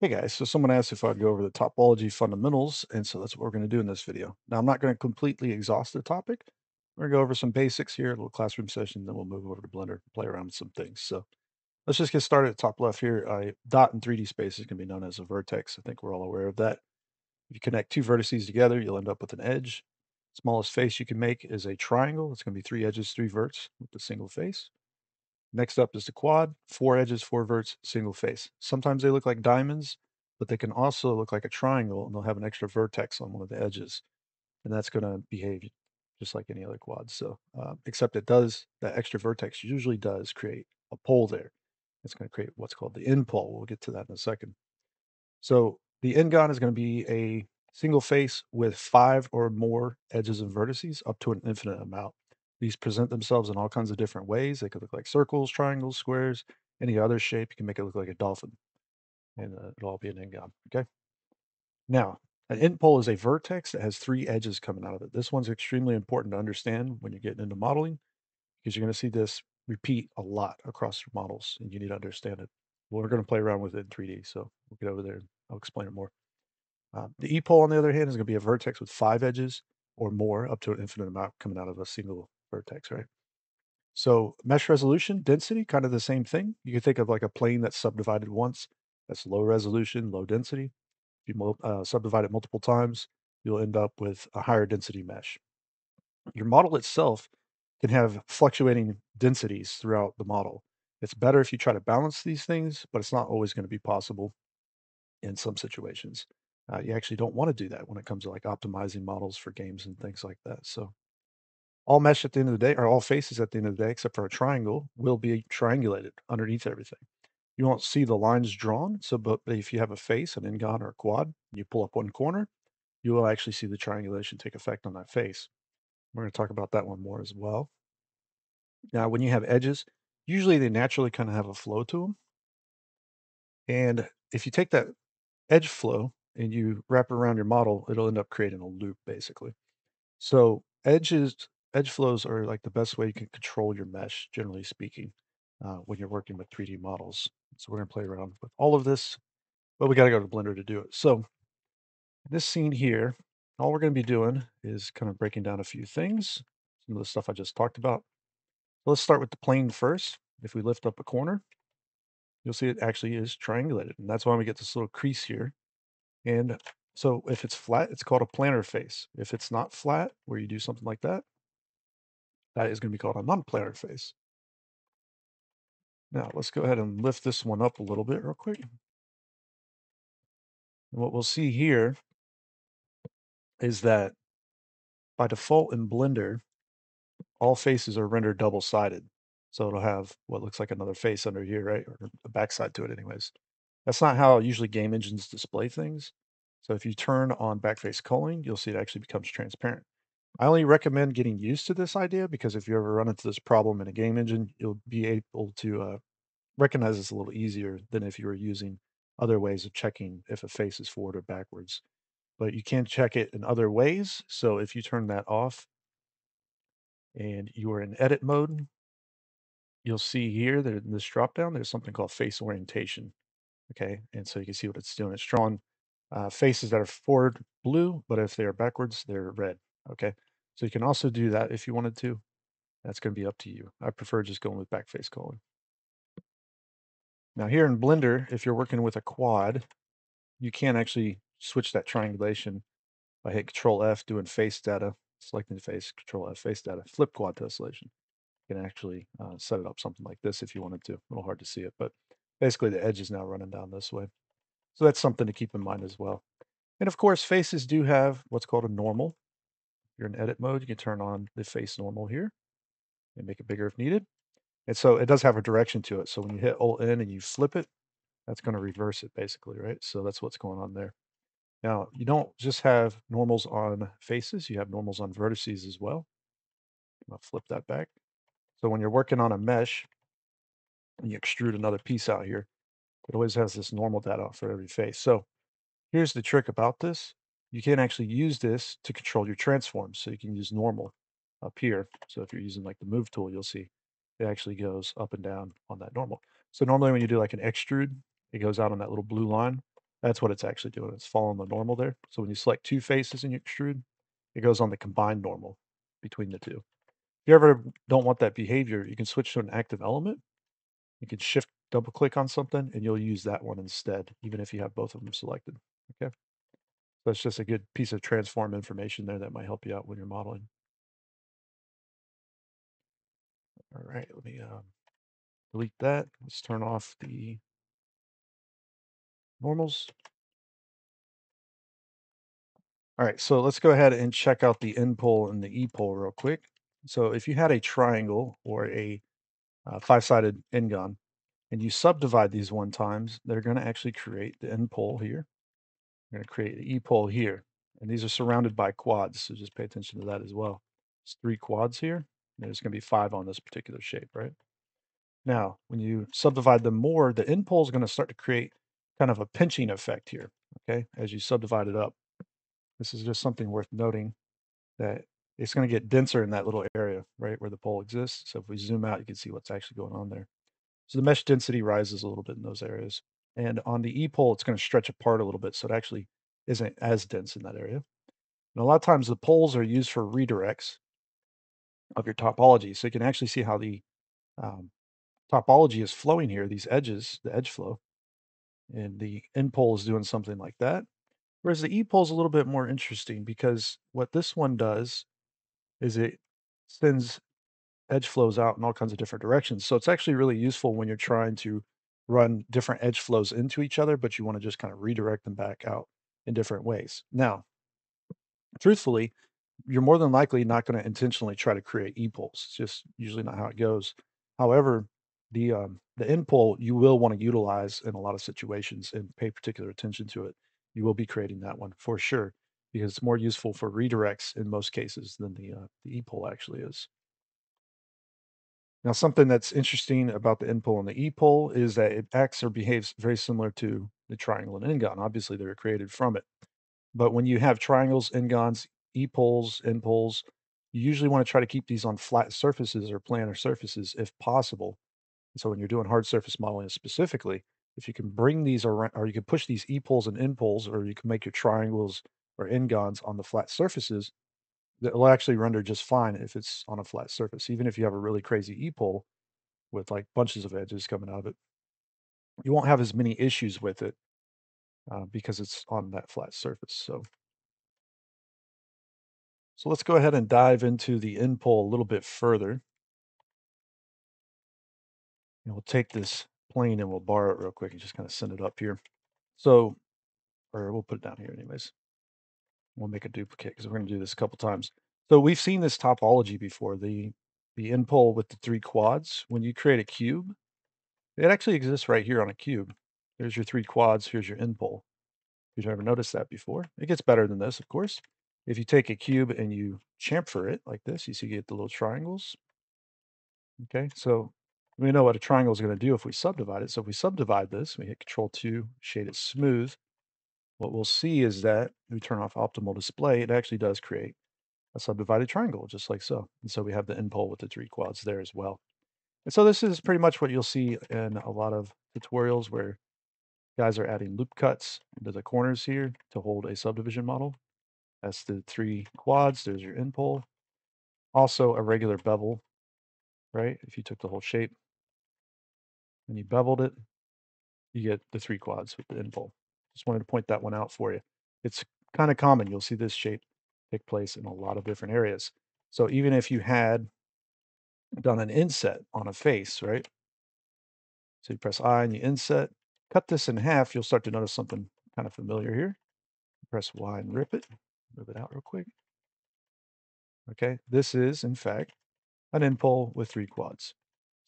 Hey guys, so someone asked if I'd go over the topology fundamentals, and so that's what we're going to do in this video. Now, I'm not going to completely exhaust the topic. We're going to go over some basics here, a little classroom session, then we'll move over to Blender and play around with some things. So let's just get started at the top left here. A dot in 3D space is going to be known as a vertex. I think we're all aware of that. If you connect two vertices together, you'll end up with an edge. Smallest face you can make is a triangle. It's going to be three edges, three verts with a single face. Next up is the quad, four edges, four verts, single face. Sometimes they look like diamonds, but they can also look like a triangle and they'll have an extra vertex on one of the edges. And that's going to behave just like any other quad. So, except that extra vertex usually does create a pole there. It's going to create what's called the end pole. We'll get to that in a second. So, the end gon is going to be a single face with five or more edges and vertices up to an infinite amount. These present themselves in all kinds of different ways. They could look like circles, triangles, squares, any other shape. You can make it look like a dolphin, and it'll all be an end-gon. Okay. Now, an end pole is a vertex that has three edges coming out of it. This one's extremely important to understand when you're getting into modeling because you're going to see this repeat a lot across your models, and you need to understand it. Well, we're going to play around with it in 3D, so we'll get over there and I'll explain it more. The E-pole, on the other hand, is going to be a vertex with five edges or more, up to an infinite amount coming out of a single vertex, right? So mesh resolution, density, kind of the same thing. You can think of like a plane that's subdivided once. That's low resolution, low density. If you subdivide it multiple times, you'll end up with a higher density mesh. Your model itself can have fluctuating densities throughout the model. It's better if you try to balance these things, but it's not always going to be possible in some situations. You actually don't want to do that when it comes to like optimizing models for games and things like that. So all mesh at the end of the day, or all faces at the end of the day, except for a triangle, will be triangulated underneath everything. You won't see the lines drawn. So, but if you have a face, an n-gon or a quad, you pull up one corner, you will actually see the triangulation take effect on that face. We're going to talk about that one more as well. Now, when you have edges, usually they naturally kind of have a flow to them. And if you take that edge flow and you wrap it around your model, it'll end up creating a loop basically. So edge flows are like the best way you can control your mesh, generally speaking, when you're working with 3D models. So we're gonna play around with all of this, but we gotta go to Blender to do it. So this scene here, all we're gonna be doing is kind of breaking down a few things, some of the stuff I just talked about. So let's start with the plane first. If we lift up a corner, you'll see it actually is triangulated, and that's why we get this little crease here. And so if it's flat, it's called a planar face. If it's not flat, where you do something like that, that is going to be called a non-planar face. Now let's go ahead and lift this one up a little bit real quick. And what we'll see here is that by default in Blender, all faces are rendered double-sided. So it'll have what looks like another face under here, right? Or a backside to it anyways. That's not how usually game engines display things. So if you turn on backface culling, you'll see it actually becomes transparent. I only recommend getting used to this idea because if you ever run into this problem in a game engine, you'll be able to recognize this a little easier than if you were using other ways of checking if a face is forward or backwards. But you can check it in other ways. So if you turn that off and you are in edit mode, you'll see here that in this drop down, there's something called face orientation. Okay. And so you can see what it's doing. It's drawing faces that are forward blue, but if they're backwards, they're red. Okay. So you can also do that if you wanted to. That's going to be up to you. I prefer just going with backface culling. Now here in Blender, if you're working with a quad, you can actually switch that triangulation by hitting Control F, doing face data, selecting the face, Control F, face data, flip quad tessellation. You can actually set it up something like this if you wanted to. A little hard to see it, but basically the edge is now running down this way. So that's something to keep in mind as well. And of course, faces do have what's called a normal. If you're in edit mode, you can turn on the face normal here and make it bigger if needed. And so it does have a direction to it. So when you hit Alt N and you flip it, that's going to reverse it basically, right? So that's what's going on there. Now, you don't just have normals on faces, you have normals on vertices as well. I'll flip that back. So when you're working on a mesh and you extrude another piece out here, it always has this normal data for every face. So here's the trick about this. You can actually use this to control your transforms. So you can use normal up here. So if you're using like the move tool, you'll see it actually goes up and down on that normal. So normally when you do like an extrude, it goes out on that little blue line. That's what it's actually doing. It's following the normal there. So when you select two faces and you extrude, it goes on the combined normal between the two. If you ever don't want that behavior, you can switch to an active element. You can shift double click on something and you'll use that one instead, even if you have both of them selected. Okay. So that's just a good piece of transform information there that might help you out when you're modeling. All right, let me delete that. Let's turn off the normals. All right, so let's go ahead and check out the end pole and the E pole real quick. So if you had a triangle or a five-sided n-gon and you subdivide these one times, they're going to actually create the end pole here. We're going to create the E pole here. And these are surrounded by quads, so just pay attention to that as well. There's three quads here. And there's going to be five on this particular shape, right? Now, when you subdivide them more, the end pole is going to start to create kind of a pinching effect here, okay, as you subdivide it up. This is just something worth noting that it's going to get denser in that little area, right, where the pole exists. So if we zoom out, you can see what's actually going on there. So the mesh density rises a little bit in those areas. And on the E pole, it's going to stretch apart a little bit. So it actually isn't as dense in that area. And a lot of times the poles are used for redirects of your topology. So you can actually see how the um, topology is flowing here, these edges, the edge flow, and the end pole is doing something like that. Whereas the E pole is a little bit more interesting because what this one does is it sends edge flows out in all kinds of different directions. So it's actually really useful when you're trying to run different edge flows into each other, but you want to just kind of redirect them back out in different ways. Now, truthfully, you're more than likely not going to intentionally try to create e-poles. It's just usually not how it goes. However, the end pole you will want to utilize in a lot of situations and pay particular attention to it. You will be creating that one for sure because it's more useful for redirects in most cases than the e-pole actually is. Now, something that's interesting about the end pole and the E pole is that it acts or behaves very similar to the triangle and n-gon. Obviously, they were created from it. But when you have triangles, n-gons, E poles, N poles, you usually want to try to keep these on flat surfaces or planar surfaces if possible. And so when you're doing hard surface modeling specifically, if you can bring these around, or you can push these E poles and N poles, or you can make your triangles or n-gons on the flat surfaces, that will actually render just fine if it's on a flat surface. Even if you have a really crazy E pole, with like bunches of edges coming out of it. You won't have as many issues with it because it's on that flat surface. So let's go ahead and dive into the end pole a little bit further. And we'll take this plane and we'll borrow it real quick and just kind of send it up here. So, or we'll put it down here anyways. We'll make a duplicate because we're going to do this a couple times. So we've seen this topology before. The end pole with the three quads. When you create a cube, it actually exists right here on a cube. There's your three quads. Here's your end pole. If you've ever noticed that before. It gets better than this, of course. If you take a cube and you chamfer it like this, you see you get the little triangles. Okay, so we know what a triangle is going to do if we subdivide it. So if we subdivide this, we hit Control 2, shade it smooth. What we'll see is that we turn off optimal display. It actually does create a subdivided triangle, just like so. And so we have the end pole with the three quads there as well. And so this is pretty much what you'll see in a lot of tutorials where guys are adding loop cuts into the corners here to hold a subdivision model. That's the three quads. There's your end pole. Also a regular bevel, right? If you took the whole shape and you beveled it, you get the three quads with the end pole. Just wanted to point that one out for you. It's kind of common. You'll see this shape take place in a lot of different areas. So even if you had done an inset on a face, right? So you press I and you inset, cut this in half, you'll start to notice something kind of familiar here. Press Y and rip it, move it out real quick. Okay, this is in fact an end pole with three quads.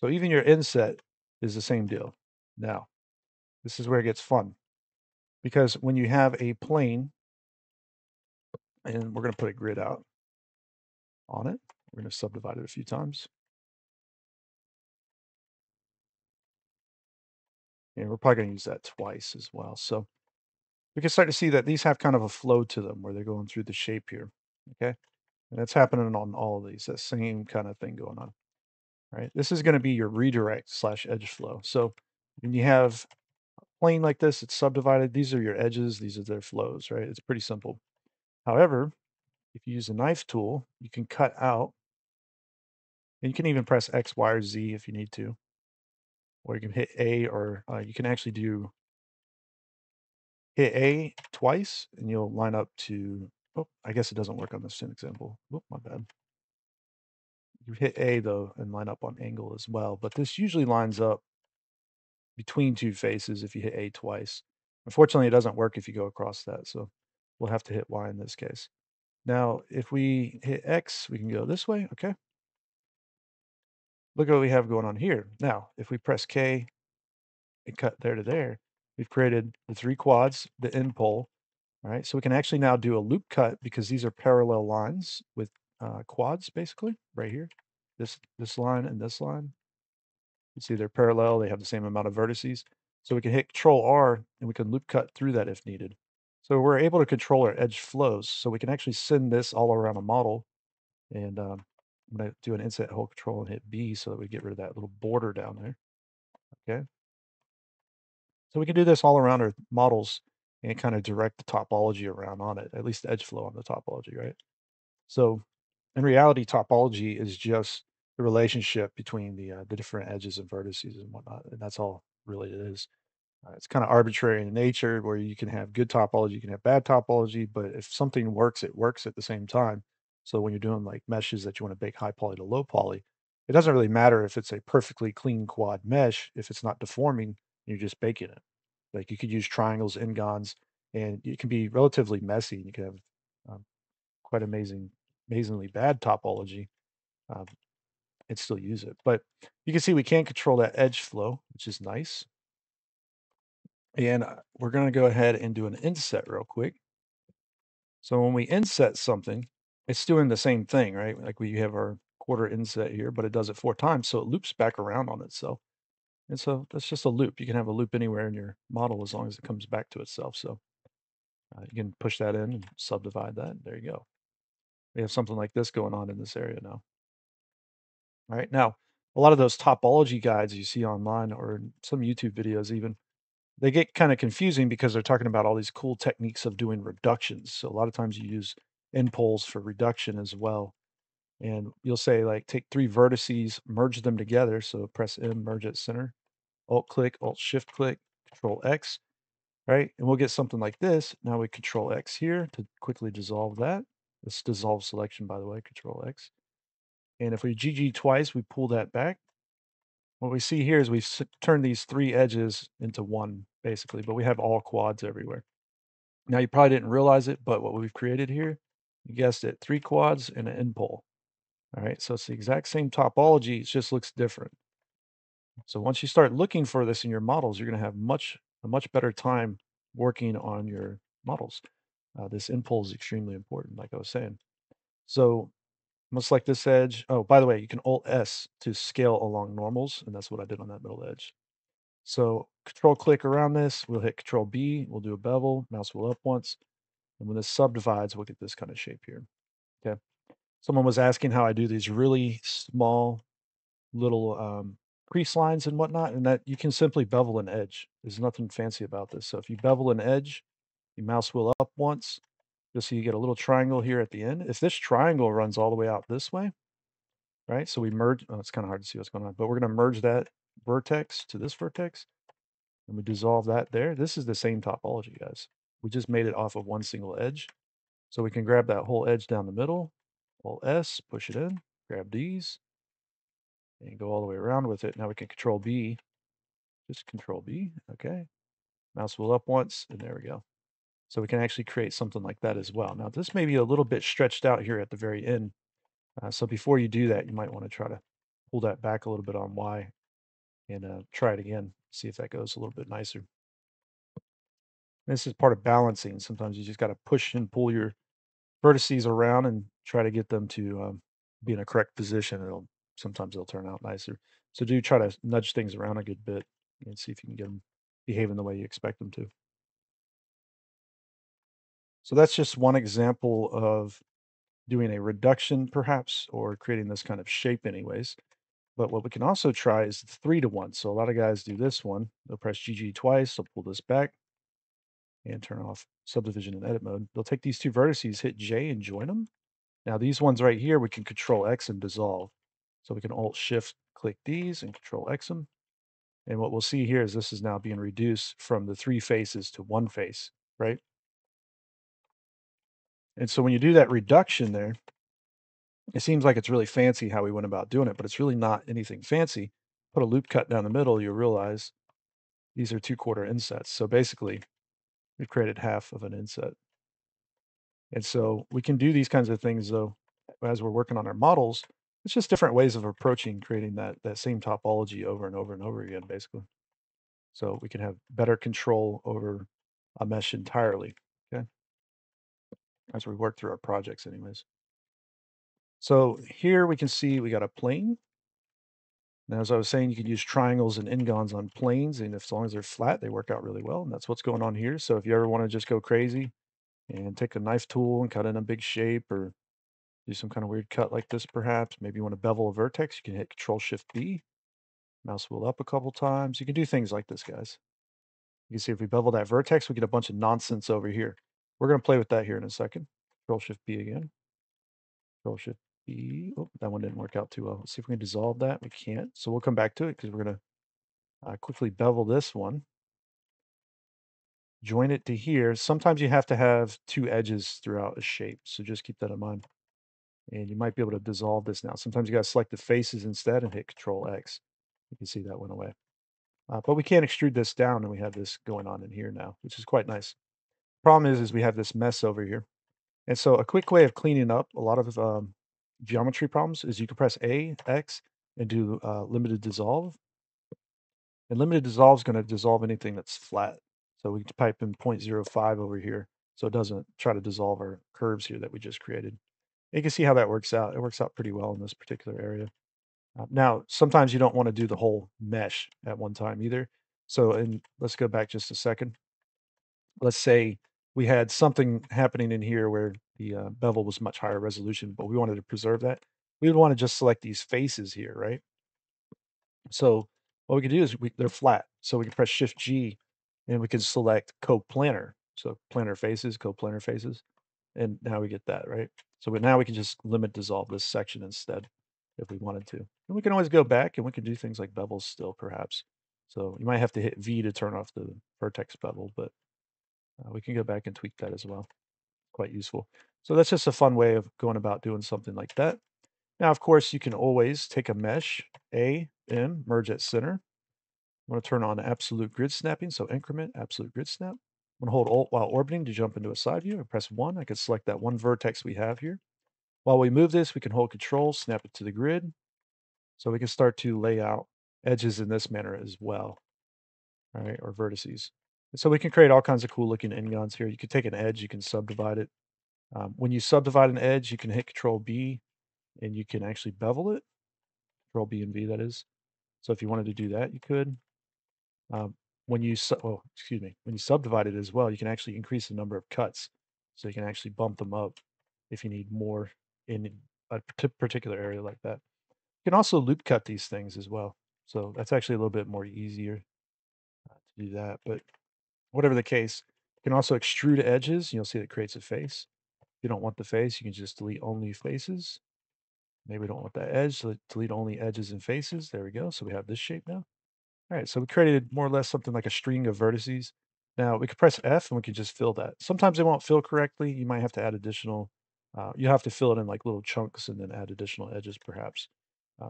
So even your inset is the same deal. Now, this is where it gets fun because when you have a plane, and we're going to put a grid out on it, we're going to subdivide it a few times. And we're probably going to use that twice as well. So we can start to see that these have kind of a flow to them where they're going through the shape here. Okay. And that's happening on all of these, that same kind of thing going on. Right. This is going to be your redirect slash edge flow. So when you have plane like this, it's subdivided. These are your edges, these are their flows, right? It's pretty simple. However, if you use a knife tool, you can cut out, and you can even press X, Y, or Z if you need to, or you can hit A, or you can actually do hit A twice, and you'll line up to. Oh, I guess it doesn't work on this example. Oh, my bad. You hit A though and line up on angle as well, but this usually lines up between two faces if you hit A twice. Unfortunately, it doesn't work if you go across that, so we'll have to hit Y in this case. Now, if we hit X, we can go this way, okay? Look at what we have going on here. Now, if we press K and cut there to there, we've created the 3 quads, the end pole, all right? So we can actually now do a loop cut because these are parallel lines with quads, basically, right here. This line and this line. You see they're parallel, they have the same amount of vertices. So we can hit Control R and we can loop cut through that if needed. So we're able to control our edge flows. So we can actually send this all around a model. And I'm going to do an inset hold control and hit B so that we get rid of that little border down there. Okay. So we can do this all around our models and kind of direct the topology around on it, at least the edge flow on the topology, right? So in reality, topology is just the relationship between the different edges and vertices and whatnot, and that's all really it is. It's kind of arbitrary in nature, where you can have good topology, you can have bad topology, but if something works, it works at the same time. So when you're doing like meshes that you want to bake high poly to low poly, it doesn't really matter if it's a perfectly clean quad mesh if it's not deforming. You're just baking it. Like you could use triangles, n-gons, and it can be relatively messy. You can have um, quite amazingly bad topology, um, and still use it. But you can see we can control that edge flow, which is nice. And we're going to go ahead and do an inset real quick. So when we inset something, it's doing the same thing, right? Like we have our quarter inset here, but it does it 4 times, so it loops back around on itself. And so that's just a loop. You can have a loop anywhere in your model as long as it comes back to itself. So you can push that in and subdivide that. There you go. We have something like this going on in this area now. All right. Now, a lot of those topology guides you see online or in some YouTube videos even, they get kind of confusing because they're talking about all these cool techniques of doing reductions. So a lot of times you use end poles for reduction as well. And you'll say like take 3 vertices, merge them together. So press M, merge at center, Alt click, Alt shift click, Control X, right? And we'll get something like this. Now we Control X here to quickly dissolve that. This dissolve selection, by the way, Control X. And if we GG twice, we pull that back. What we see here is we've turned these 3 edges into one, basically, but we have all quads everywhere. Now, you probably didn't realize it, but what we've created here, you guessed it, 3 quads and an end pole. All right, so it's the exact same topology, it just looks different. So once you start looking for this in your models, you're going to have a much better time working on your models. This end pole is extremely important, like I was saying. So much like this edge. Oh, by the way, you can Alt S to scale along normals, and that's what I did on that middle edge. So control click around this, we'll hit Control B, we'll do a bevel, mouse will up once, and when this subdivides, we'll get this kind of shape here. Okay. Someone was asking how I do these really small little crease lines and whatnot, and that you can simply bevel an edge. There's nothing fancy about this. So if you bevel an edge, you mouse wheel up once, you'll see you get a little triangle here at the end. If this triangle runs all the way out this way, right? So we merge, oh, it's kind of hard to see what's going on, but we're going to merge that vertex to this vertex and we dissolve that there. This is the same topology, guys. We just made it off of one single edge. So we can grab that whole edge down the middle, Alt S, push it in, grab these, and go all the way around with it. Now we can Control B, just Control B, okay. Mouse wheel up once, and there we go. So we can actually create something like that as well. Now this may be a little bit stretched out here at the very end. So before you do that, you might want to try to pull that back a little bit on Y and try it again, see if that goes a little bit nicer. This is part of balancing. Sometimes you just got to push and pull your vertices around and try to get them to be in a correct position. Sometimes they'll turn out nicer. So do try to nudge things around a good bit and see if you can get them behaving the way you expect them to. So that's just one example of doing a reduction perhaps, or creating this kind of shape anyways. But what we can also try is 3 to 1. So a lot of guys do this one. They'll press GG twice. They'll pull this back and turn off subdivision in edit mode. They'll take these two vertices, hit J and join them. Now these ones right here, we can control X and dissolve. So we can Alt Shift click these and control X them. And what we'll see here is this is now being reduced from the 3 faces to 1 face, right? And so when you do that reduction there, it seems like it's really fancy how we went about doing it, but it's really not anything fancy. Put a loop cut down the middle, you'll realize these are 2/4 insets. So basically, we've created half of an inset. And so we can do these kinds of things though as we're working on our models. It's just different ways of approaching creating that same topology over and over and over again, basically. So we can have better control over a mesh entirely. Okay. As we work through our projects, anyways. So here we can see we got a plane. Now, as I was saying, you can use triangles and n-gons on planes, and if, as long as they're flat, they work out really well. And that's what's going on here. So if you ever want to just go crazy and take a knife tool and cut in a big shape or do some kind of weird cut like this, perhaps, maybe you want to bevel a vertex, you can hit Control Shift B, mouse wheel up a couple times. You can do things like this, guys. You can see if we bevel that vertex, we get a bunch of nonsense over here. We're going to play with that here in a second. Control Shift B again. Control Shift B. Oh, that one didn't work out too well. Let's see if we can dissolve that. We can't. So we'll come back to it because we're going to quickly bevel this one. Join it to here. Sometimes you have to have 2 edges throughout a shape. So just keep that in mind. And you might be able to dissolve this now. Sometimes you got to select the faces instead and hit Control X. You can see that went away. But we can't extrude this down, and we have this going on in here now, which is quite nice. Problem is we have this mess over here. And so a quick way of cleaning up a lot of geometry problems is you can press A, X, and do limited dissolve. And limited dissolve is going to dissolve anything that's flat. So we can type in 0.05 over here so it doesn't try to dissolve our curves here that we just created. You can see how that works out. It works out pretty well in this particular area. Now, sometimes you don't want to do the whole mesh at one time either. So, and let's go back just a second. Let's say we had something happening in here where the bevel was much higher resolution, but we wanted to preserve that. We would want to just select these faces here, right? So what we can do is they're flat. So we can press Shift G and we can select coplanar. So planar faces, coplanar faces. And now we get that, right? So now we can just limit dissolve this section instead if we wanted to. And we can always go back and we can do things like bevels still perhaps. So you might have to hit V to turn off the vertex bevel, but we can go back and tweak that as well. Quite useful. So that's just a fun way of going about doing something like that. Now, of course, you can always take a mesh, A, M, merge at center. I'm going to turn on absolute grid snapping, so increment, absolute grid snap. I'm going to hold Alt while orbiting to jump into a side view. I press 1. I can select that one vertex we have here. While we move this, we can hold Control, snap it to the grid. So we can start to lay out edges in this manner as well, all right, or vertices. And so we can create all kinds of cool looking n-gons here. You can take an edge, you can subdivide it. When you subdivide an edge, you can hit Control B and you can actually bevel it. Control B and V, that is. So if you wanted to do that, you could. Um, when you when you subdivide it as well, you can actually increase the number of cuts. So you can actually bump them up if you need more in a particular area like that. You can also loop cut these things as well. So that's actually a little bit more easier to do that. But whatever the case, you can also extrude edges. You'll see it creates a face. If you don't want the face, you can just delete only faces. Maybe we don't want that edge, so delete only edges and faces. There we go. So we have this shape now. All right, so we created more or less something like a string of vertices. Now we could press F and we could just fill that. Sometimes they won't fill correctly. You might have to add additional, you have to fill it in like little chunks and then add additional edges perhaps.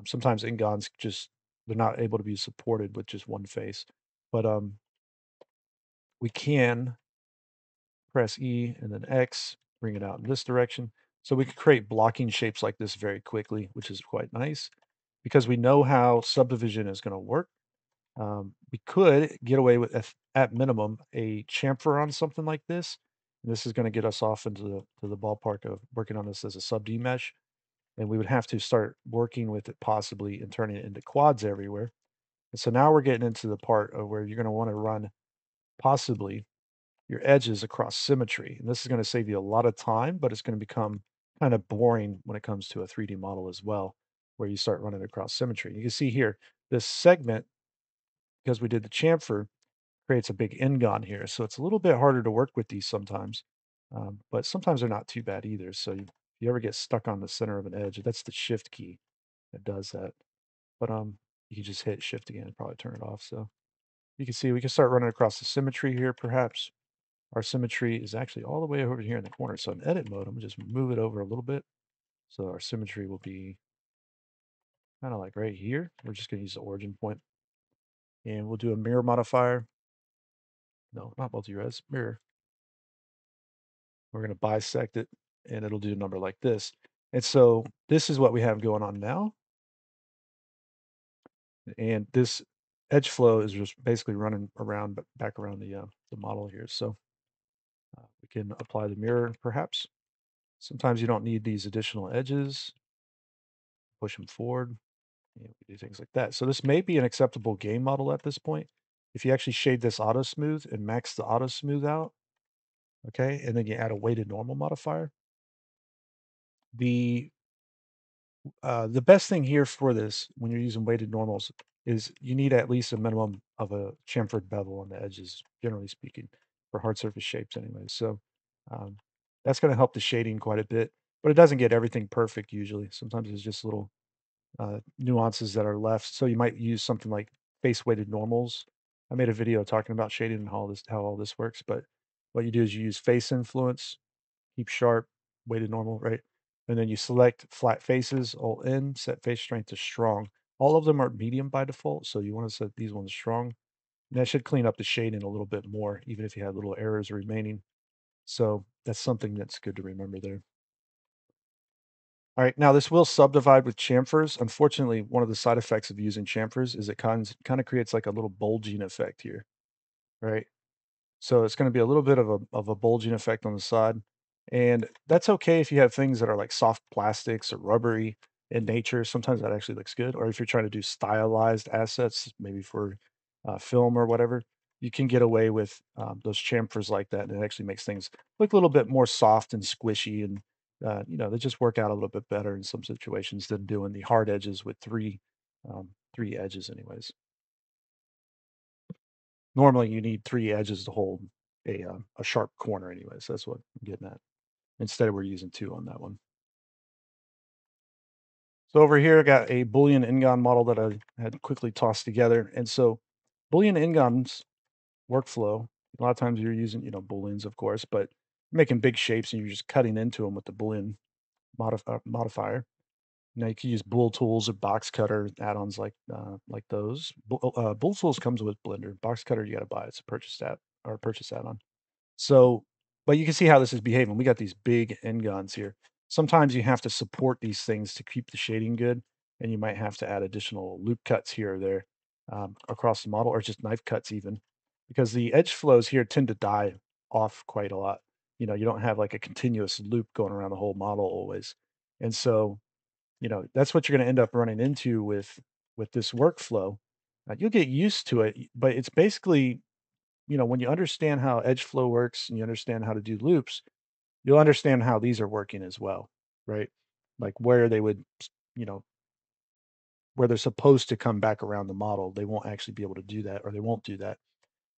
Sometimes ingons just, they're not able to be supported with just one face. But we can press E and then X, bring it out in this direction. So we could create blocking shapes like this very quickly, which is quite nice because we know how subdivision is going to work. We could get away with, at minimum, a chamfer on something like this. And this is going to get us off into the ballpark of working on this as a sub D mesh. And we would have to start working with it possibly and turning it into quads everywhere. And so now we're getting into the part of where you're going to want to run possibly your edges across symmetry. And this is going to save you a lot of time, but it's going to become kind of boring when it comes to a 3D model as well. where you start running across symmetry. You can see here, this segment, because we did the chamfer, creates a big n-gon here. So it's a little bit harder to work with these sometimes, but sometimes they're not too bad either. So if you ever get stuck on the center of an edge, that's the shift key that does that. But you can just hit shift again and probably turn it off. So you can see we can start running across the symmetry here perhaps. Our symmetry is actually all the way over here in the corner. So in edit mode, I'm gonna just move it over a little bit. So our symmetry will be kind of like right here. We're just gonna use the origin point, and we'll do a mirror modifier. No, not multi-res, mirror. We're gonna bisect it, and it'll do a number like this. And so this is what we have going on now. And this edge flow is just basically running around, back around the model here. So we can apply the mirror perhaps. Sometimes you don't need these additional edges, push them forward, and we do things like that. So this may be an acceptable game model at this point. If you actually shade this auto smooth and max the auto smooth out, okay, and then you add a weighted normal modifier, the the best thing here for this, when you're using weighted normals, is you need at least a minimum of a chamfered bevel on the edges, generally speaking, for hard surface shapes anyway. So um, that's going to help the shading quite a bit, but it doesn't get everything perfect usually. Sometimes it's just little nuances that are left. So you might use something like face weighted normals. I made a video talking about shading and how all this works, but what you do is you use face influence, keep sharp, weighted normal, right? And then you select flat faces, Alt N, set face strength to strong. All of them are medium by default, so you want to set these ones strong. And that should clean up the shading a little bit more, even if you had little errors remaining. So that's something that's good to remember there. All right, now this will subdivide with chamfers. Unfortunately, one of the side effects of using chamfers is it kind of creates like a little bulging effect here, right? So it's gonna be a little bit of a bulging effect on the side, and that's okay if you have things that are like soft plastics or rubbery in nature. Sometimes that actually looks good, or if you're trying to do stylized assets, maybe for film or whatever, you can get away with those chamfers like that, and it actually makes things look a little bit more soft and squishy, and they just work out a little bit better in some situations than doing the hard edges with three edges, anyways. Normally, you need 3 edges to hold a sharp corner anyways, that's what I'm getting at. Instead, we're using 2 on that one. So over here, I got a Boolean Ngon model that I had quickly tossed together, and so Boolean Ngon's workflow, a lot of times you're using, Booleans, of course, but making big shapes and you're just cutting into them with the Boolean modifier. Now you can use Bool tools or box cutter add-ons like those. Bool tools comes with Blender. Box cutter, you gotta buy, it's a purchase add-on. So, but you can see how this is behaving. We got these big end guns here. Sometimes you have to support these things to keep the shading good, and you might have to add additional loop cuts here or there across the model, or just knife cuts even, because the edge flows here tend to die off quite a lot. You don't have like a continuous loop going around the whole model always, and so that's what you're going to end up running into with this workflow. You'll get used to it, but it's basically when you understand how edge flow works and you understand how to do loops, you'll understand how these are working as well, right? Like where they would, you know, where they're supposed to come back around the model, they won't actually be able to do that, or they won't do that.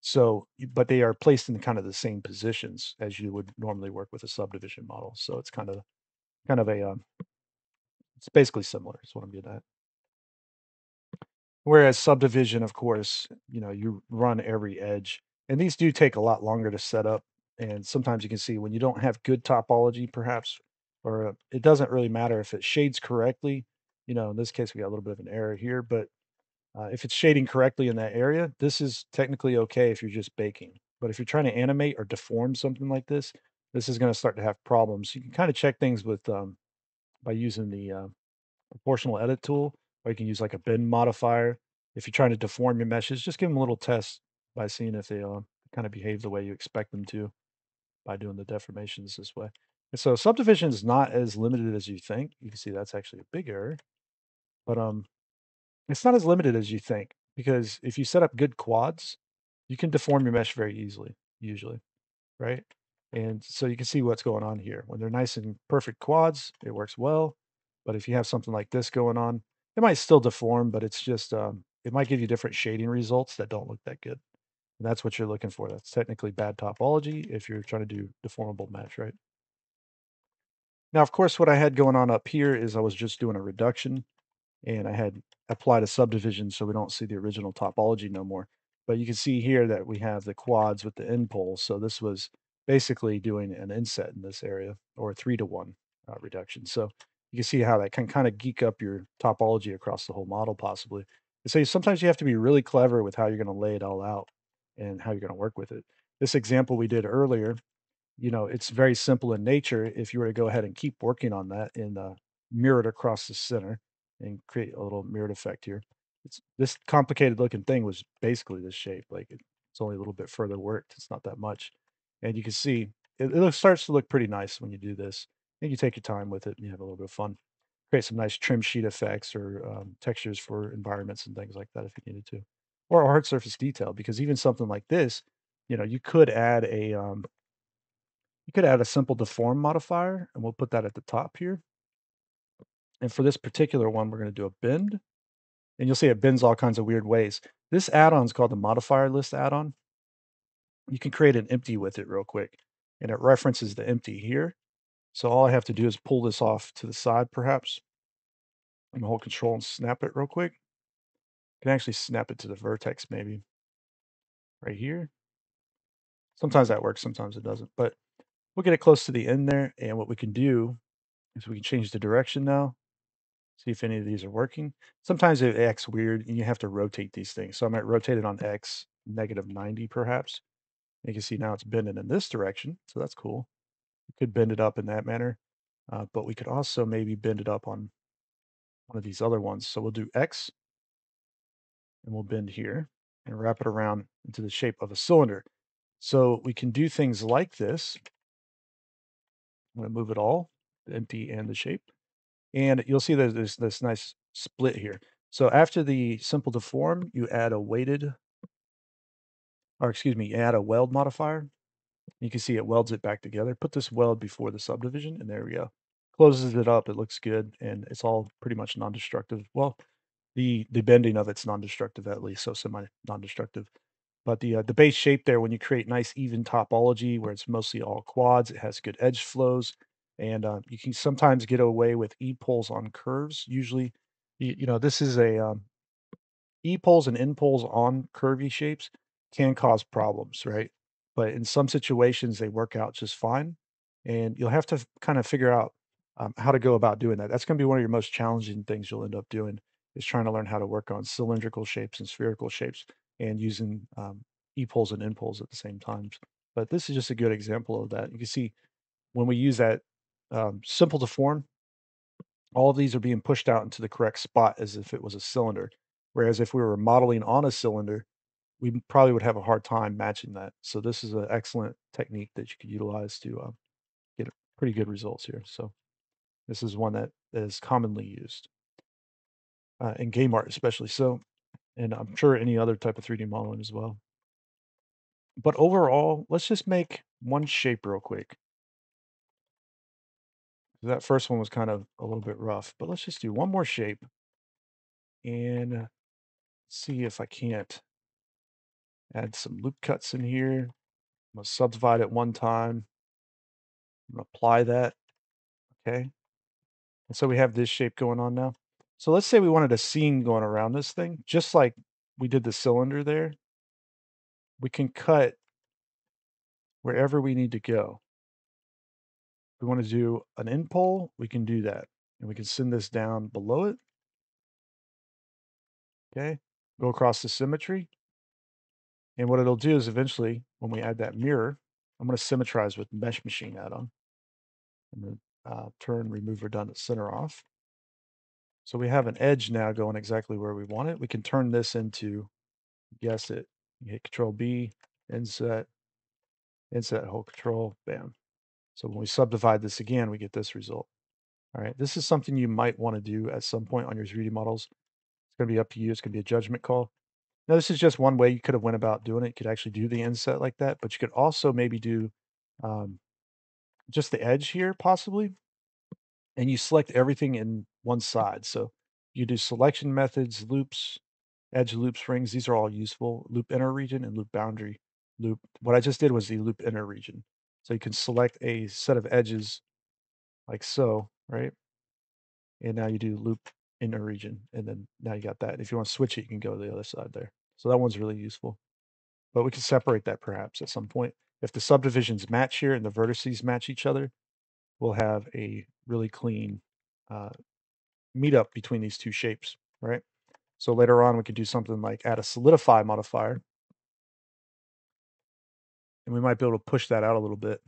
So, but they are placed in kind of the same positions as you would normally work with a subdivision model. So it's kind of it's basically similar. Is what I'm getting at. Whereas subdivision, of course, you run every edge, and these do take a lot longer to set up. And sometimes you can see when you don't have good topology, perhaps, or it doesn't really matter if it shades correctly. In this case, we got a little bit of an error here, but if it's shading correctly in that area, this is technically okay if you're just baking. But if you're trying to animate or deform something like this is going to start to have problems. You can kind of check things with by using the proportional edit tool, or you can use like a bin modifier. If you're trying to deform your meshes, just give them a little test by seeing if they kind of behave the way you expect them to by doing the deformations this way. And so subdivision is not as limited as you think. You can see that's actually a big error, but it's not as limited as you think because if you set up good quads, you can deform your mesh very easily, usually, right? And so you can see what's going on here. When they're nice and perfect quads, it works well. But if you have something like this going on, It might still deform, but it's just, it might give you different shading results that don't look that good. And that's what you're looking for. That's technically bad topology if you're trying to do deformable mesh, right? Now, of course, what I had going on up here is I was just doing a reduction and I had applied a subdivision so we don't see the original topology no more. But you can see here that we have the quads with the end poles. So this was basically doing an inset in this area or a 3-to-1 reduction. So you can see how that can kind of geek up your topology across the whole model possibly. And so sometimes you have to be really clever with how you're going to lay it all out and how you're going to work with it. This example we did earlier, it's very simple in nature if you were to go ahead and keep working on that and mirror it across the center and create a little mirrored effect here. It's this complicated looking thing was basically this shape. Like it's only a little bit further worked. It's not that much. And you can see starts to look pretty nice when you do this. And you take your time with it and you have a little bit of fun. Create some nice trim sheet effects or textures for environments and things like that if you needed to. Or hard surface detail, because even something like this, you could add a simple deform modifier, and we'll put that at the top here. And for this particular one, we're going to do a bend, and you'll see it bends all kinds of weird ways. This add-on is called the modifier list add-on. You can create an empty with it real quick, and it references the empty here. So all I have to do is pull this off to the side, perhaps, and hold control and snap it real quick. You can actually snap it to the vertex, maybe right here. Sometimes that works, sometimes it doesn't, but we'll get it close to the end there. And what we can do is we can change the direction now. See if any of these are working. Sometimes it acts weird and you have to rotate these things. So I might rotate it on X -90 perhaps. You can see now it's bending in this direction. So that's cool. We could bend it up in that manner. But we could also maybe bend it up on one of these other ones. So we'll do X and we'll bend here and wrap it around into the shape of a cylinder. So we can do things like this. I'm going to move it all, the empty and the shape. And you'll see there's this nice split here. So after the simple deform, you add a weighted, or excuse me, you add a weld modifier. You can see it welds it back together. Put this weld before the subdivision, and there we go. Closes it up. It looks good, and it's all pretty much non-destructive. Well, the bending of it's non-destructive at least, so semi non-destructive. But the base shape there, when you create nice even topology where it's mostly all quads, it has good edge flows, and you can sometimes get away with e-poles on curves. Usually, this is a e-poles and n-poles on curvy shapes can cause problems, right? But in some situations, they work out just fine, and you'll have to kind of figure out how to go about doing that. That's going to be one of your most challenging things you'll end up doing is trying to learn how to work on cylindrical shapes and spherical shapes and using e-poles and n-poles at the same times. But this is just a good example of that. You can see when we use that simple to form, all of these are being pushed out into the correct spot as if it was a cylinder. Whereas if we were modeling on a cylinder, we probably would have a hard time matching that. So this is an excellent technique that you could utilize to get pretty good results here. So this is one that is commonly used in game art, especially. So, and I'm sure any other type of 3D modeling as well. But overall, let's just make one shape real quick. That first one was kind of a little bit rough, but let's just do one more shape and see if I can't add some loop cuts in here. I'm gonna subdivide it one time. I'm gonna apply that. Okay. And so we have this shape going on now. So let's say we wanted a scene going around this thing, just like we did the cylinder there. We can cut wherever we need to go. If we want to do an end pole, we can do that. And we can send this down below it. Okay. Go across the symmetry. And what it'll do is eventually, when we add that mirror, I'm going to symmetrize with mesh machine add-on. I'm going to turn remove redundant center off. So we have an edge now going exactly where we want it. We can turn this into, guess it, you hit Control B, inset, inset, hold Control, bam. So when we subdivide this again, we get this result. All right, this is something you might want to do at some point on your 3D models. It's going to be up to you. It's going to be a judgment call. Now, this is just one way you could have went about doing it. You could actually do the inset like that, but you could also maybe do um, just the edge here, possibly, and you select everything in one side. So You do selection methods, loops, edge loops, rings. These are all useful. Loop inner region and loop boundary loop. What I just did was the loop inner region. So you can select a set of edges like so, right? And now you do loop inner region, and then now you got that. If you want to switch it, you can go to the other side there. So that one's really useful. But we can separate that perhaps at some point. If the subdivisions match here and the vertices match each other, we'll have a really clean uh, meetup between these two shapes, right? So later on, we could do something like add a solidify modifier, and we might be able to push that out a little bit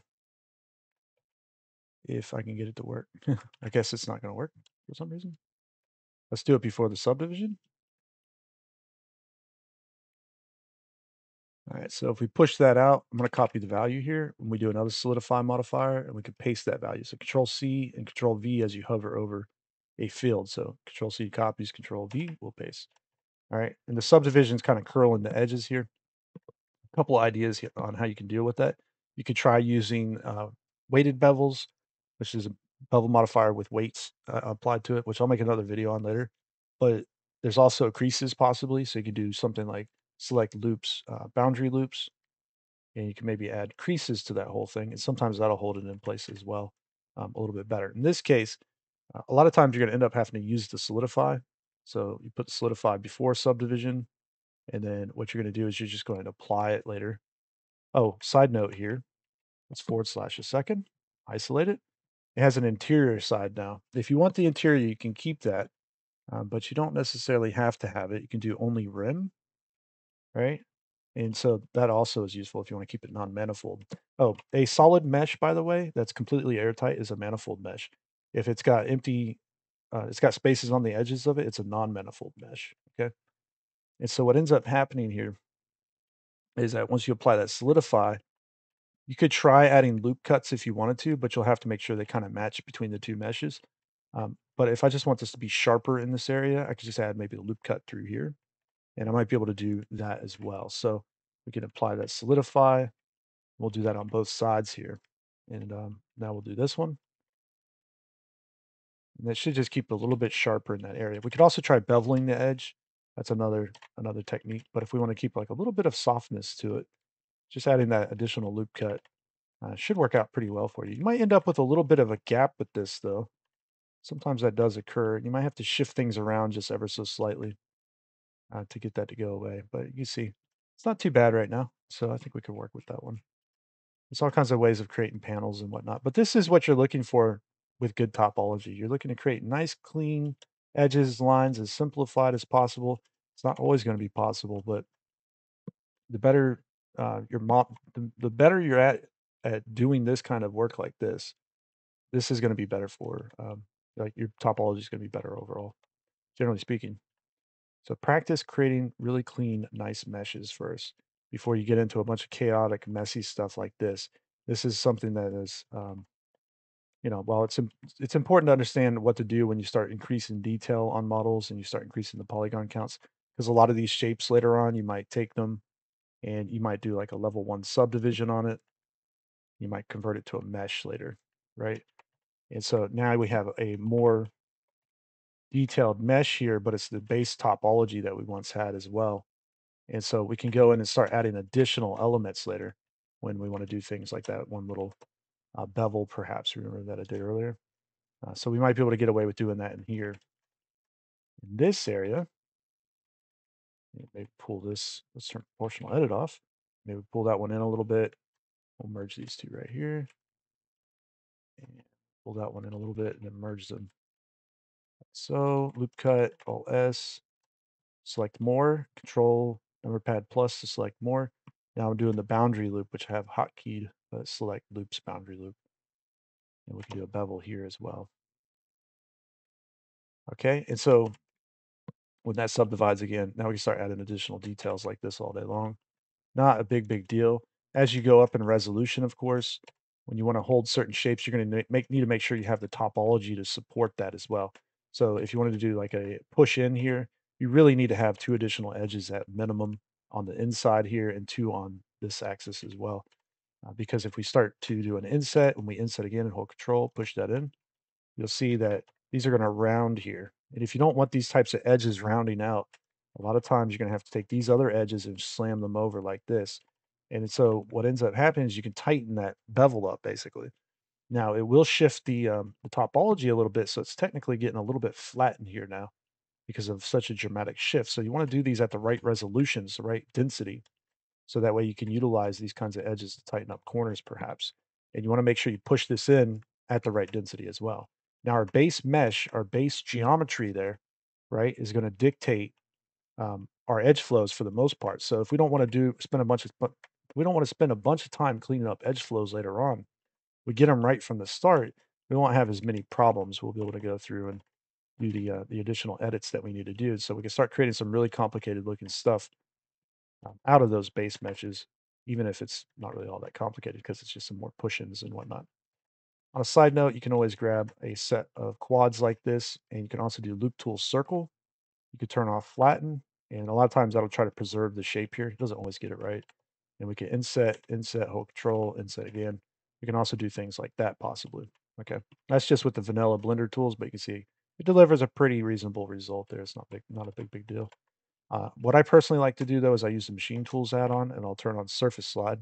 if I can get it to work. I guess it's not going to work for some reason. Let's do it before the subdivision. All right, so if we push that out, I'm going to copy the value here, and we do another solidify modifier, and we can paste that value. So Control C and Control V as you hover over a field. So Control C copies, Control V will paste. All right, and the subdivision's kind of curling the edges here. A couple ideas here on how you can deal with that. You could try using weighted bevels, which is a bevel modifier with weights applied to it, which I'll make another video on later. But there's also creases possibly, so you could do something like select loops, boundary loops, and you can maybe add creases to that whole thing, and sometimes that'll hold it in place as well, a little bit better. In this case, a lot of times you're going to end up having to use the solidify. So you put the solidify before subdivision, and then what you're going to do is you're just going to apply it later. Oh, side note here, let's forward slash a second, isolate it. It has an interior side now. If you want the interior, you can keep that, but you don't necessarily have to have it. You can do only rim, right? And so that also is useful if you want to keep it non-manifold. Oh, a solid mesh, by the way, that's completely airtight is a manifold mesh. If it's got it's got spaces on the edges of it, it's a non-manifold mesh. Okay. And so what ends up happening here is that once you apply that solidify, you could try adding loop cuts if you wanted to, but you'll have to make sure they kind of match between the two meshes. But if I just want this to be sharper in this area, I could just add maybe a loop cut through here, and I might be able to do that as well. So we can apply that solidify. We'll do that on both sides here. And now we'll do this one. And that should just keep it a little bit sharper in that area. We could also try beveling the edge. That's another technique. But if we want to keep like a little bit of softness to it, just adding that additional loop cut should work out pretty well for you. You might end up with a little bit of a gap with this though. Sometimes that does occur. You might have to shift things around just ever so slightly to get that to go away. But you see, it's not too bad right now. So I think we can work with that one. There's all kinds of ways of creating panels and whatnot, but this is what you're looking for with good topology. You're looking to create nice, clean edges, lines as simplified as possible. It's not always going to be possible, but the better the better you're at doing this kind of work like this is going to be better for like your topology is going to be better overall, generally speaking. So practice creating really clean, nice meshes first before you get into a bunch of chaotic, messy stuff like this. This is something that is, while it's important to understand what to do when you start increasing detail on models and you start increasing the polygon counts, because a lot of these shapes later on, you might take them and you might do like a level one subdivision on it. You might convert it to a mesh later, right? And so now we have a more detailed mesh here, but it's the base topology that we once had as well. And so we can go in and start adding additional elements later when we want to do things like that one little bevel, perhaps. Remember that I did earlier? So we might be able to get away with doing that in here. In this area, maybe pull this, let's turn proportional edit off. Maybe pull that one in a little bit. We'll merge these two right here. And pull that one in a little bit and then merge them. So loop cut, Alt S, select more, Control number pad plus to select more. Now I'm doing the boundary loop, which I have hotkeyed, but select loops boundary loop. And we can do a bevel here as well. Okay, and so when that subdivides again, now we can start adding additional details like this all day long. Not a big deal. As you go up in resolution, of course, when you want to hold certain shapes, you're going to need to make sure you have the topology to support that as well. So if you wanted to do like a push in here, you really need to have two additional edges at minimum on the inside here and two on this axis as well. Because if we start to do an inset, when we inset again and hold control, push that in, you'll see that these are going to round here. And if you don't want these types of edges rounding out, a lot of times you're going to have to take these other edges and slam them over like this. And so what ends up happening is you can tighten that bevel up basically. Now it will shift the topology a little bit, so it's technically getting a little bit flattened here now because of such a dramatic shift. So you want to do these at the right resolutions, the right density, so that way you can utilize these kinds of edges to tighten up corners perhaps. And you want to make sure you push this in at the right density as well. Now our base mesh, our base geometry there, right, is going to dictate our edge flows for the most part. So if we don't want to do spend a bunch of but we don't want to spend a bunch of time cleaning up edge flows later on. We get them right from the start. We won't have as many problems. We'll be able to go through and do the additional edits that we need to do, so we can start creating some really complicated looking stuff out of those base meshes, even if it's not really all that complicated because it's just some more push-ins and whatnot. On a side note, you can always grab a set of quads like this, and you can also do loop tool circle. You could turn off flatten, and a lot of times that'll try to preserve the shape here. It doesn't always get it right. And we can inset, inset, hold control, inset again. We can also do things like that possibly. Okay. That's just with the vanilla Blender tools, but you can see it delivers a pretty reasonable result there. It's not a big deal. What I personally like to do though is I use the machine tools add-on and I'll turn on surface slide.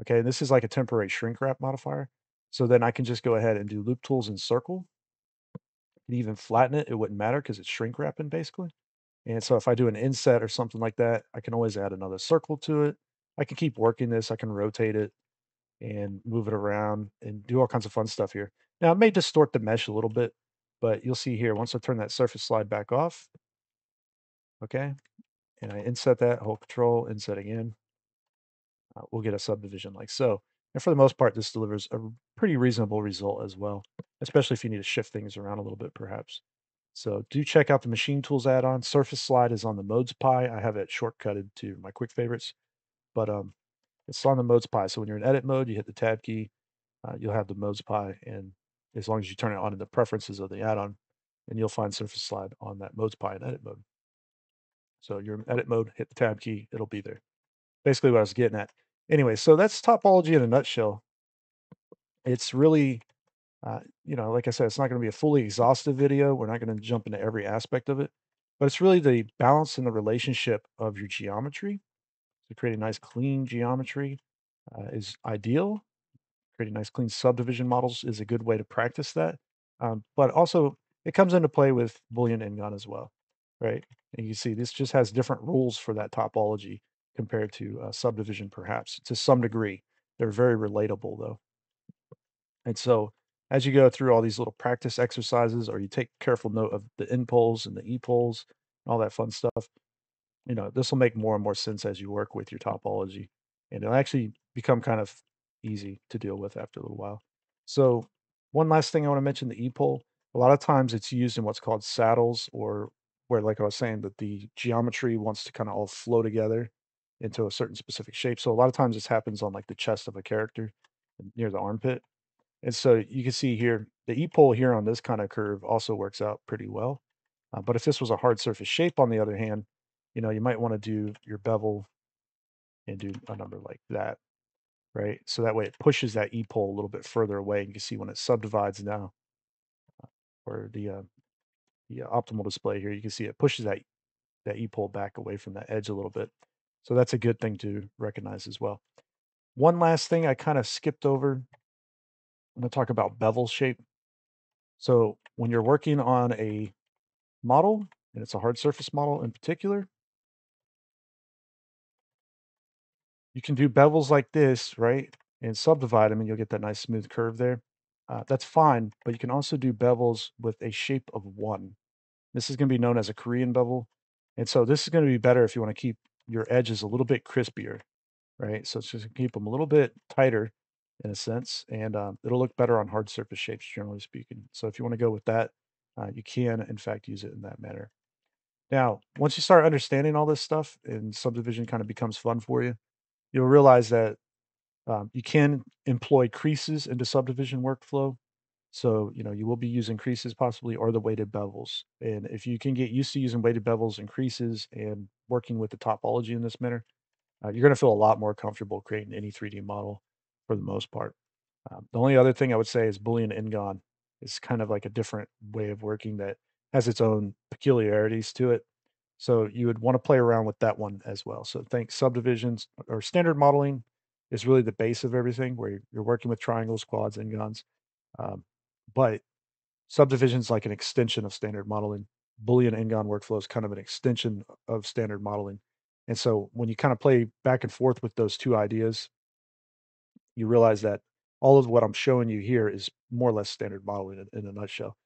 Okay, this is like a temporary shrink wrap modifier. So then I can just go ahead and do loop tools in circle and even flatten it. It wouldn't matter because it's shrink wrapping basically. And so if I do an inset or something like that, I can always add another circle to it. I can keep working this. I can rotate it and move it around and do all kinds of fun stuff here. Now it may distort the mesh a little bit, but you'll see here once I turn that surface slide back off, okay, and I inset that, hold control, inset again, we'll get a subdivision like so. And for the most part, this delivers a pretty reasonable result as well, especially if you need to shift things around a little bit, perhaps. So do check out the Machine Tools add-on. Surface Slide is on the Modes pie. I have it shortcutted to my quick favorites, but it's on the Modes pie. So when you're in edit mode, you hit the tab key, you'll have the Modes pie, and as long as you turn it on in the preferences of the add-on, and you'll find Surface Slide on that Modes pie in edit mode. So you're in edit mode, hit the tab key, it'll be there. Basically what I was getting at. Anyway, so that's topology in a nutshell. It's really, like I said, it's not going to be a fully exhaustive video. We're not going to jump into every aspect of it, but it's really the balance and the relationship of your geometry. To create a nice clean geometry is ideal. Creating nice clean subdivision models is a good way to practice that. But also, it comes into play with Boolean Ngon as well, right? And you see this just has different rules for that topology compared to subdivision, perhaps to some degree. They're very relatable though. And so as you go through all these little practice exercises, or you take careful note of the in poles and the e poles, all that fun stuff, this will make more and more sense as you work with your topology, and it'll actually become kind of easy to deal with after a little while. So one last thing I want to mention, the e-pole. A lot of times it's used in what's called saddles, or where, like I was saying, that the geometry wants to kind of all flow together into a certain specific shape. So a lot of times this happens on like the chest of a character near the armpit. And so you can see here, the e-pole here on this kind of curve also works out pretty well. But if this was a hard surface shape, on the other hand, you might want to do your bevel and do a number like that, right? So that way it pushes that e-pole a little bit further away. You can see when it subdivides now, or the optimal display here, you can see it pushes that e-pole back away from that edge a little bit. So that's a good thing to recognize as well. One last thing I kind of skipped over. I'm going to talk about bevel shape. So when you're working on a model, and it's a hard surface model in particular, you can do bevels like this, right? And subdivide them, and you'll get that nice smooth curve there. That's fine, but you can also do bevels with a shape of one. This is going to be known as a Korean bevel. And so this is going to be better if you want to keep your edges a little bit crispier, right? So it's just keep them a little bit tighter in a sense, and it'll look better on hard surface shapes, generally speaking. So if you want to go with that, you can, in fact, use it in that manner. Now, once you start understanding all this stuff and subdivision kind of becomes fun for you, you'll realize that you can employ creases into subdivision workflow. So, you will be using creases possibly, or the weighted bevels. And if you can get used to using weighted bevels and creases and working with the topology in this manner, you're going to feel a lot more comfortable creating any 3D model for the most part. The only other thing I would say is Boolean Ngon is kind of like a different way of working that has its own peculiarities to it. So you would want to play around with that one as well. So think subdivisions or standard modeling is really the base of everything where you're working with triangles, quads, and gons. Um, but subdivisions like an extension of standard modeling. Boolean Ngon workflow is kind of an extension of standard modeling. And so when you kind of play back and forth with those two ideas, you realize that all of what I'm showing you here is more or less standard modeling in a nutshell.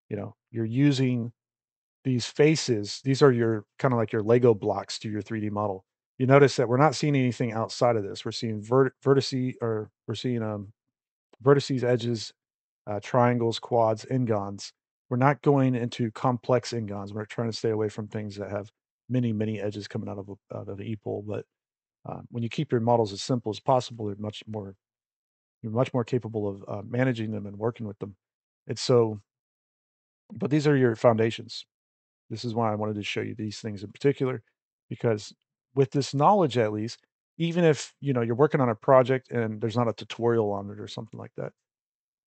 You know, you're using these faces, these are your kind of like your Lego blocks to your 3D model. You notice that we're not seeing anything outside of this. We're seeing vertices, or we're seeing vertices, edges, triangles, quads, n-gons. We're not going into complex n-gons. We're trying to stay away from things that have many edges coming out of the e-pole. But when you keep your models as simple as possible, you're much more capable of managing them and working with them. And so, but these are your foundations. This is why I wanted to show you these things in particular, because with this knowledge, at least, even if you're working on a project and there's not a tutorial on it or something like that,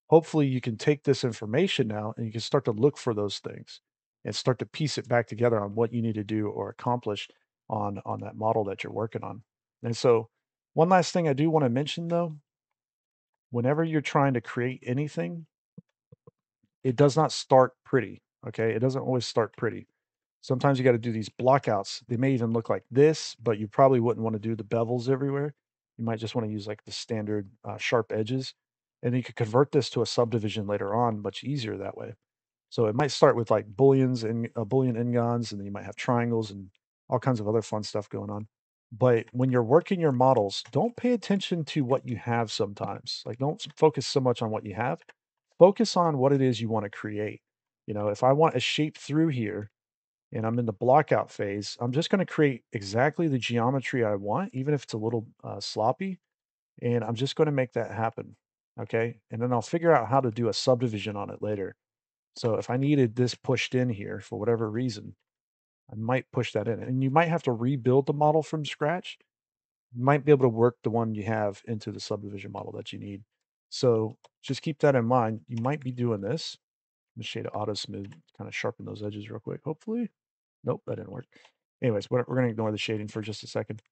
hopefully you can take this information now and you can start to look for those things and start to piece it back together on what you need to do or accomplish on that model that you're working on. And so, one last thing I do want to mention though, whenever you're trying to create anything, it does not start pretty. Okay, it doesn't always start pretty. Sometimes you got to do these blockouts. They may even look like this, but you probably wouldn't want to do the bevels everywhere. You might just want to use like the standard sharp edges. And you could convert this to a subdivision later on much easier that way. So it might start with like booleans and boolean n-gons, and then you might have triangles and all kinds of other fun stuff going on. But when you're working your models, don't pay attention to what you have sometimes. Like, don't focus so much on what you have. Focus on what it is you want to create. If I want a shape through here, and I'm in the blockout phase, I'm just going to create exactly the geometry I want, even if it's a little sloppy. And I'm just going to make that happen. Okay. And then I'll figure out how to do a subdivision on it later. So if I needed this pushed in here for whatever reason, I might push that in. And you might have to rebuild the model from scratch. You might be able to work the one you have into the subdivision model that you need. So just keep that in mind. You might be doing this. Let me shade it auto smooth, kind of sharpen those edges real quick, hopefully. Nope, that didn't work. Anyways, we're going to ignore the shading for just a second.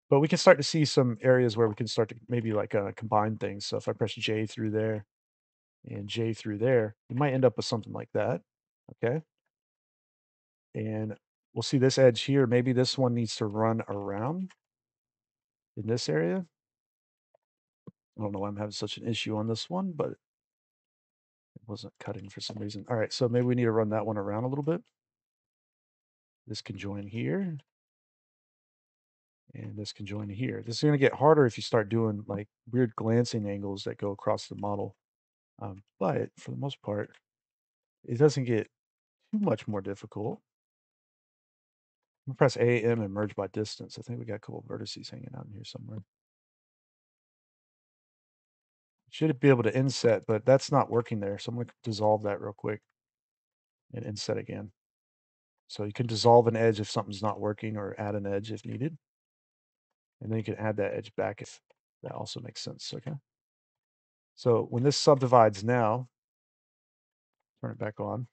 But we can start to see some areas where we can start to maybe like combine things. So if I press J through there and J through there, you might end up with something like that. Okay. And we'll see this edge here. Maybe this one needs to run around in this area. I don't know why I'm having such an issue on this one, but it wasn't cutting for some reason. All right. So maybe we need to run that one around a little bit. This can join here. And this can join here. This is going to get harder if you start doing like weird glancing angles that go across the model. But for the most part, it doesn't get too much more difficult. I'm gonna press A, M, and merge by distance. I think we got a couple of vertices hanging out in here somewhere. Should be able to inset, but that's not working there. So I'm going to dissolve that real quick and inset again. So you can dissolve an edge if something's not working or add an edge if needed. And then you can add that edge back if that also makes sense. Okay. So when this subdivides now, turn it back on.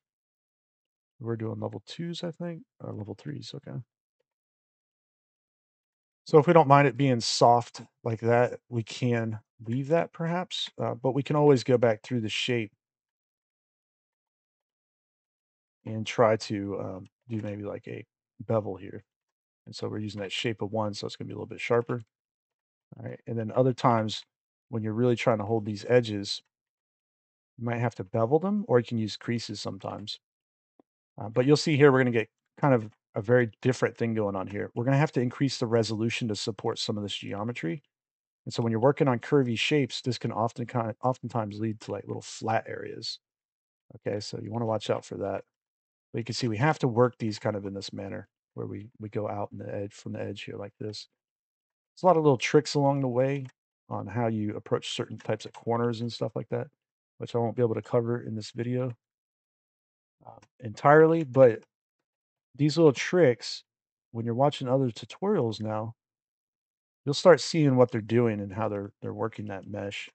We're doing level 2s, I think, or level 3s. Okay. So if we don't mind it being soft like that, we can leave that perhaps, but we can always go back through the shape and try to do maybe like a bevel here. And so we're using that shape of 1, so it's going to be a little bit sharper. All right. And then other times when you're really trying to hold these edges, you might have to bevel them, or you can use creases sometimes. But you'll see here, we're going to get kind of a very different thing going on here. We're going to have to increase the resolution to support some of this geometry. And so when you're working on curvy shapes, this can oftentimes lead to like little flat areas. Okay, so you want to watch out for that. But you can see we have to work these kind of in this manner where we go out in the edge from the edge here like this. There's a lot of little tricks along the way on how you approach certain types of corners and stuff like that, which I won't be able to cover in this video entirely. But these little tricks, when you're watching other tutorials now, you'll start seeing what they're doing and how they're working that mesh.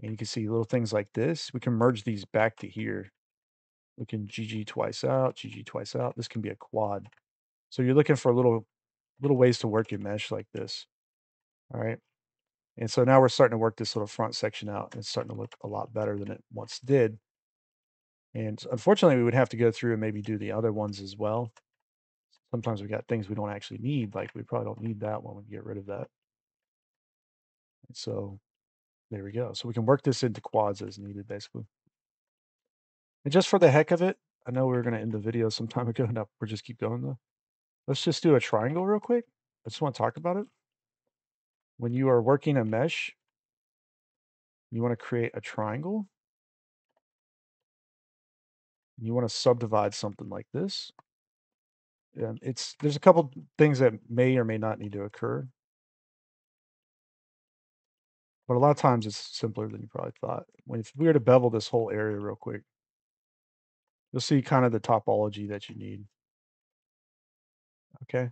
And you can see little things like this. We can merge these back to here. looking GG twice out, GG twice out. This can be a quad. So you're looking for little ways to work your mesh like this. All right. And so now we're starting to work this little front section out, and it's starting to look a lot better than it once did. And unfortunately, we would have to go through and maybe do the other ones as well. Sometimes we got things we don't actually need, like we probably don't need that one. We can get rid of that. And so there we go. So we can work this into quads as needed, basically. And just for the heck of it, I know we were going to end the video some time ago. Now we'll just keep going though. Let's just do a triangle real quick. I just want to talk about it. When you are working a mesh, you want to create a triangle. You want to subdivide something like this. And there's a couple things that may or may not need to occur, but a lot of times it's simpler than you probably thought. If we were to bevel this whole area real quick, you'll see kind of the topology that you need. Okay.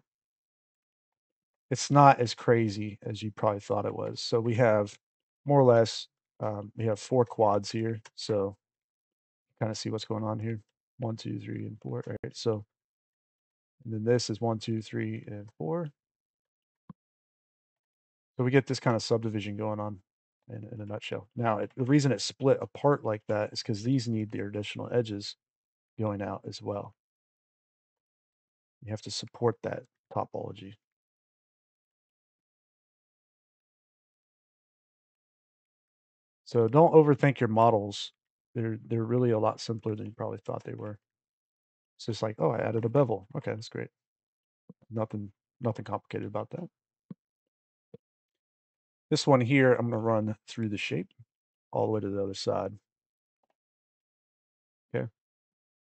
It's not as crazy as you probably thought it was. So we have more or less, we have 4 quads here. So kind of see what's going on here. 1, 2, 3, and 4. All right. So, and then this is 1, 2, 3, and 4. So we get this kind of subdivision going on in a nutshell. Now, the reason it's split apart like that is because these need the additional edges going out as well. You have to support that topology. So don't overthink your models. They're really a lot simpler than you probably thought they were. It's just like, oh, I added a bevel. Okay, that's great. Nothing complicated about that. This one here, I'm going to run through the shape all the way to the other side. Okay.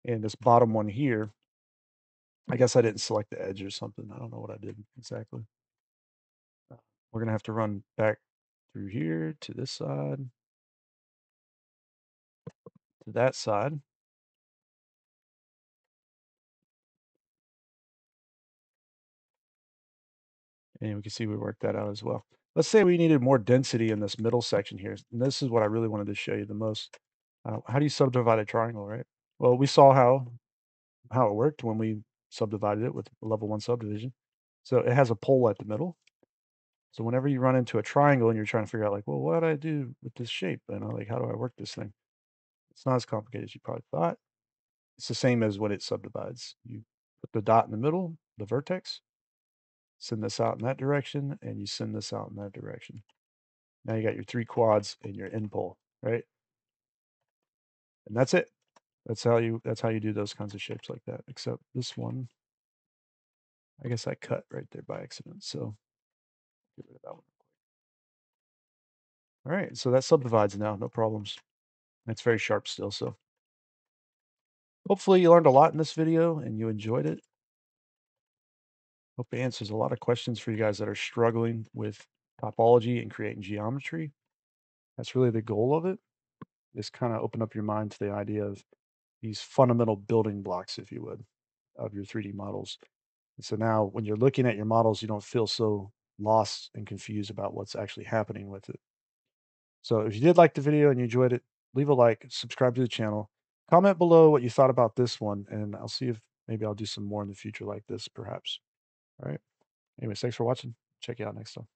And this bottom one here, I guess I didn't select the edge or something. I don't know what I did exactly. We're going to have to run back through here to this side, to that side. And we can see we worked that out as well. Let's say we needed more density in this middle section here. And this is what I really wanted to show you the most. How do you subdivide a triangle, right? Well, we saw how it worked when we subdivided it with level 1 subdivision. So it has a pole at the middle. So whenever you run into a triangle and you're trying to figure out like, well, what do I do with this shape? Like, how do I work this thing? It's not as complicated as you probably thought. It's the same as when it subdivides. You put the dot in the middle, the vertex, send this out in that direction, and you send this out in that direction. Now you got your 3 quads and your end pole, right? And that's it. That's how you do those kinds of shapes like that. Except this one, I guess I cut right there by accident. So get rid of that one. All right, so that subdivides now, no problems. It's very sharp still, so hopefully you learned a lot in this video and you enjoyed it. Hope it answers a lot of questions for you guys that are struggling with topology and creating geometry. That's really the goal of it. Just kind of open up your mind to the idea of these fundamental building blocks, if you would, of your 3D models. And so now when you're looking at your models, you don't feel so lost and confused about what's actually happening with it. So if you did like the video and you enjoyed it, leave a like, subscribe to the channel, comment below what you thought about this one, and I'll see if maybe I'll do some more in the future like this, perhaps. All right. Anyways, thanks for watching. Check you out next time.